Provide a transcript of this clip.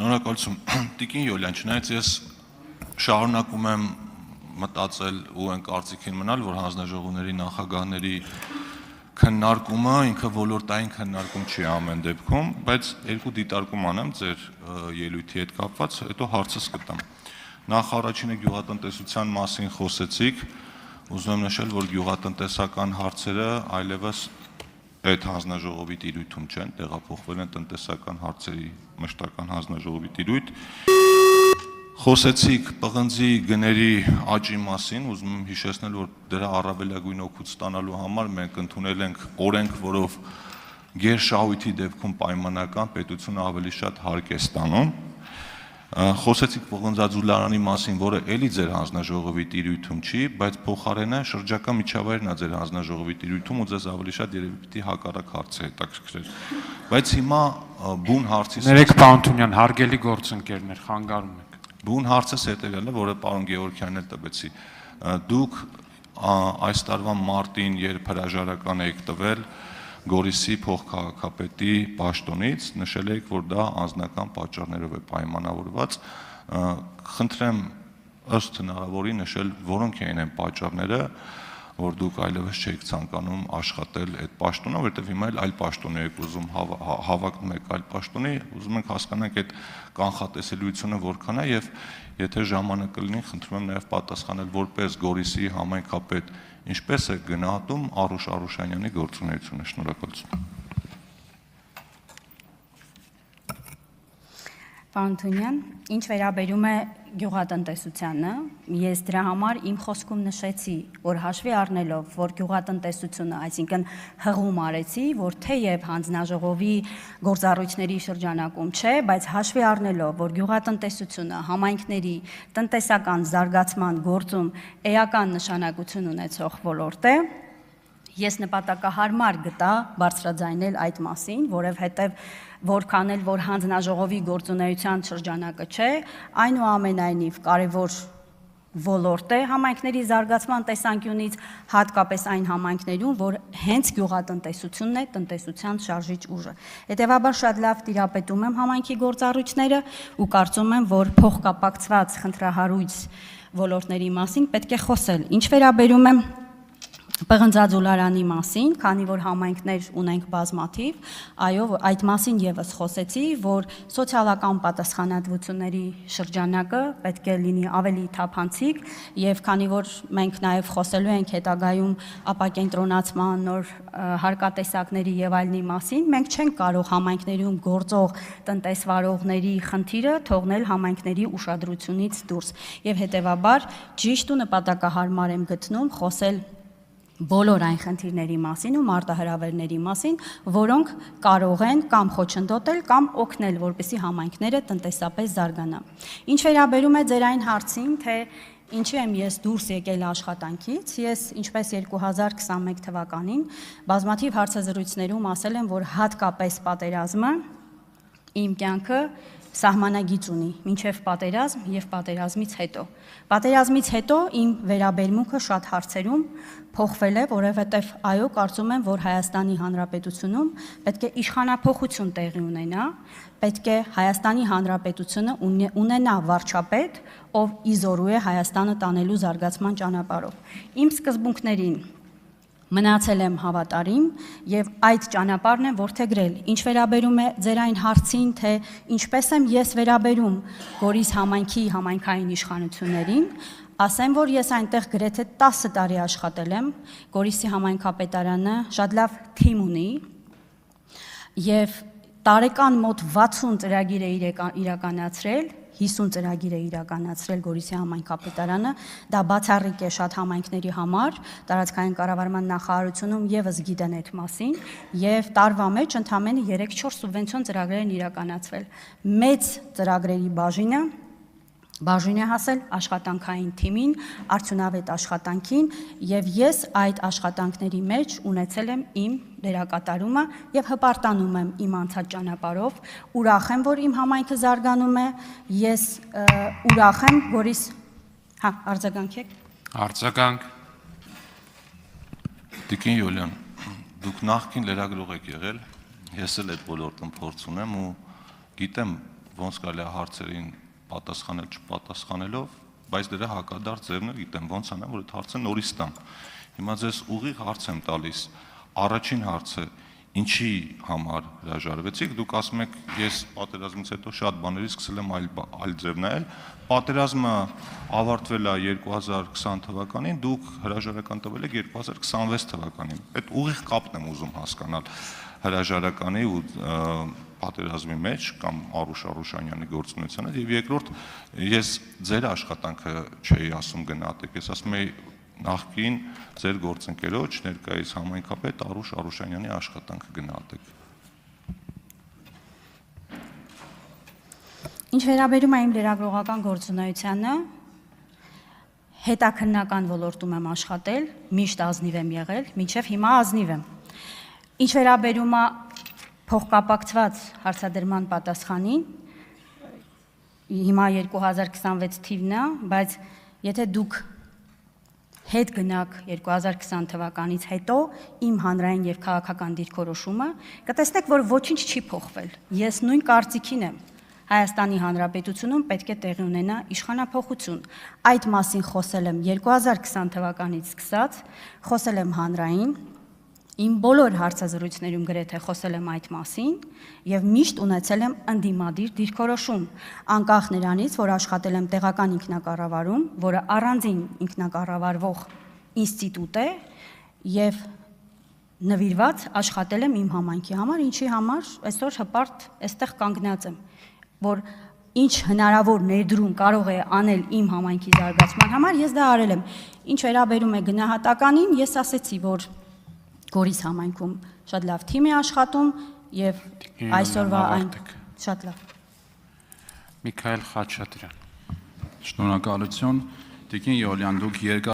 Շնորհակալություն, Տիկին Յոլյան, չնայած ես շարունակում եմ մտածել ու են կարծիքին մնալ, որ հանձնաժողովների նախագահների քննարկումը ինքը ոլորտային քննարկում չի ամեն դեպքում, բայց երկու դիտարկում անեմ ձեր ելույթի հետ կապված, հետո հարցս կտամ։ Նախ առաջինը գյուղատնտեսության մասին խոսեցիք, ուզում եմ նշել, որ գյուղատնտեսական հարցերը այլևս այդ հանձնաժողովի տիրույթում չեն, տեղափոխվել են տնտեսական հարցերի մշտական հանձնաժողովի տիրույթ։ Խոսեցիք պղնձի գների աճի մասին, ուզում եմ հիշեցնել, որ դրա առավելագույն օգուտ ստանալու համար մենք ընդունել ենք օրենք, որով գերշահույթի դեպքում պայմանական պետությունը ավելի շատ հարկ է ստանում։ Խոսեցիք պղնձաձուլարանի մասին, որը էլի ձեր հանձնաժողովի տիրույթում չի, բայց փոխարենը շրջակա միջավայրն է ձեր հանձնաժողովի տիրույթում ու ձեզ ավելի շատ երևի պիտի հակառակ հարցը հետաքրքրեր։ Բայց հիմա բուն հարցից Ներեք Պանթունյան, հարգելի գործընկերներ, խանգարում եք։ Բուն հարցս հետևյալն է, որը պարոն Գևորգյանն էլ տվեցի։ Դուք այս տարվա մարտին, երբ հրաժարական եք տվել Գորիսի փոխքաղաքապետի պաշտոնից, նշել եք, որ դա անձնական պատճառներով է պայմանավորված։ Խնդրեմ ըստ հնարավորի նշել, որոնք էին այն պատճառները, որ դուք այլևս չեք ցանկանում աշխատել այդ պաշտոնով, որտեղ հիմա այլ պաշտոնի եք ուզում հավակնում եք այլ պաշտոնի, ուզում ենք հասկանանք այդ կանխատեսելիությունը որքան է եւ եթե ժամանակը լինի, խնդրում եմ նաեւ պատասխանել որպես Գորիսի համայնքապետ, ինչպես է գնահատում Արուշ Արուշանյանի գործունեությունը։ Շնորհակալություն։ Պարոն Թունյան, ինչ վերաբերում է գյուղատնտեսությանը, ես դրա համար իմ խոսքում նշեցի, որ հաշվի առնելով, որ գյուղատնտեսությունը, այսինքն հղում արեցի, որ թեև հանձնաժողովի գործառույթների շրջանակում չէ, բայց հաշվի առնելով, որ գյուղատնտեսությունը համայնքների տնտեսական զարգացման գործում էական նշանակություն ունեցող ոլորտ է, ես նպատակահարմար գտա բարձրաձայնել այդ մասին, որովհետև որքան էլ որ հանձնաժողովի գործունեության շրջանակը չէ, այնուամենայնիվ կարևոր ոլորտ է համայնքների զարգացման տեսանկյունից, հատկապես այն համայնքներում, որ հենց գյուղատնտեսությունն է տնտեսության շարժիչ ուժը։ Հետևաբար շատ լավ տիրապետում եմ համայնքի գործառույթները ու կարծում եմ, որ փոխկապակցված խնդրահարույց ոլորտների մասին պետք է խոսել։ Ինչ վերաբերում է պղնձաձուլարանի մասին, քանի որ համայնքներ ունենք բազմաթիվ, այո, այդ մասին եւս խոսեցի, որ սոցիալական պատասխանատվությունների շրջանակը պետք է լինի ավելի թափանցիկ եւ քանի որ մենք նաեւ խոսելու ենք հետագայում ապակենտրոնացման նոր հարկատեսակների եւ այլնի մասին, մենք չենք կարող համայնքներում գործող տնտեսվարողների խնդիրը թողնել համայնքների ուշադրությունից դուրս եւ հետեւաբար ճիշտ ու նպատակահարմար եմ գտնում խոսել բոլոր այն խնդիրների մասին ու մարտահրավերների մասին, որոնք կարող են կամ խոչընդոտել կամ օգնել, որպեսզի համայնքները տնտեսապես զարգանան։ Ինչ վերաբերում է ձեր այն հարցին, թե ինչի եմ ես դուրս եկել աշխատանքից, ես ինչպես 2021 թվականին բազմաթիվ հարցազրույցներում ասել եմ, որ հատկապես պատերազմը իմ կյանքը սահմանագիծ ունի մինչև պատերազմ եւ պատերազմից հետո։ Պատերազմից հետո իմ վերաբերմունքը շատ հարցերում փոխվել է, որովհետեւ այո, կարծում եմ, որ Հայաստանի Հանրապետությունում պետք է իշխանափոխություն տեղի ունենա, պետք է Հայաստանի Հանրապետությունը ունենա վարչապետ, ով իզորու է Հայաստանը տանելու զարգացման ճանապարհով։ Իմ սկզբունքներին մնացել եմ հավատարիմ եւ այդ ճանապարհն եմ որդեգրել։ Ինչ վերաբերում է ձեր այն հարցին, թե ինչպես եմ ես վերաբերում Գորիս համայնքի համայնքային իշխանություններին, ասեմ, որ ես այնտեղ գրեթե 10 տարի աշխատել եմ, Գորիսի համայնքապետարանը շատ լավ թիմ ունի եւ տարեկան մոտ 60 ծրագիր է իրականացրել, 50 ծրագիր է իրականացրել Գորիսի համայնքապետարանը, դա բացառիկ է շատ համայնքների համար, տարածքային կառավարման նախարարությունում եւս գիտեն այդ մասին, եւ տարվա մեջ ընդամենը 3-4 սուբվենցիոն ծրագրեր են իրականացվել։ Մեծ ծրագրերի բաժին է հասել աշխատանքային թիմին, արդյունավետ աշխատանքին, եւ ես այդ աշխատանքների մեջ ունեցել եմ իմ դերակատարումը եւ հպարտանում եմ իմ անցած ճանապարհով, ուրախ եմ, որ իմ համայնքը զարգանում է, ես ուրախ եմ, Գորիս, արձագանքեք։ Արձագանք։ Տիկին Յոլյան, դուք նախկին լրագրող եք եղել, ես էլ այդ ոլորտում փորձ ունեմ ու գիտեմ ոնց կարելի է հարցերին պատասխանել չպատասխանելով, բայց դրա հակադարձ ձևն էլ գիտեմ ոնց անեմ, որ այդ հարցը նորից տամ։ Հիմա ձեզ ուղիղ հարց եմ տալիս։ Առաջին հարցը ինչի համար հրաժարվեցիք, դուք ասում եք ես պատերազմից հետո շատ բաների սկսել եմ այլ ձև նայել, պատերազմը ավարտվել է 2020 թվականին, դուք հրաժարական տվել եք 2026 թվականին, այդ ուղիղ կապն եմ ուզում հասկանալ հրաժարականի ու պատերազմի մեջ կամ Արուշ Արուշանյանի գործունեությանը, եւ երկրորդ ես ձեր աշխատանքը չէի ասում գնահատեք, ես ասում եի նախկին ձեր գործընկերոջ ներկայիս համայնքապետ Արուշ Արուշանյանի աշխատանքը գնահատեք։ Ինչ վերաբերում է իմ լրագրողական գործունեությանը, հետաքննական ոլորտում եմ աշխատել, միշտ ազնիվ եմ եղել, մինչև հիմա ազնիվ եմ։ Ինչ վերաբերում է փոխկապակցված հարցադրման պատասխանին, հիմա 2026 թիվն է, բայց եթե դուք հետ գնաք 2020 թվականից հետո իմ հանրային եւ քաղաքական դիրքորոշումը, կտեսնեք, որ ոչինչ չի փոխվել։ Ես նույն կարծիքին եմ։ Հայաստանի Հանրապետությունում պետք է տեղի ունենա իշխանափոխություն։ Այդ մասին խոսել եմ 2020 թվականից սկսած, խոսել եմ հանրային, իմ բոլոր հարցազրույցներում գրեթե խոսել եմ այդ մասին եւ միշտ ունեցել եմ ընդդիմադիր դիրքորոշում, անկախ նրանից, որ աշխատել եմ տեղական ինքնակառավարում, որը առանձին ինքնակառավարվող ինստիտուտ է եւ նվիրված աշխատել եմ իմ համայնքի համար, ինչի համար այսօր հպարտ այստեղ կանգնած եմ, որ ինչ հնարավոր ներդրում կարող է անել իմ համայնքի զարգացման համար, ես դա արել եմ։ Ինչ վերաբերում է գնահատականին, ես ասեցի, որ Գորիս համայնքում շատ լավ թիմ է աշխատում եւ այսօրվա այն շատ լավ։ Միքայել Խաչատրյան։ Շնորհակալություն, Տիկին Յոլյան, դուք երկար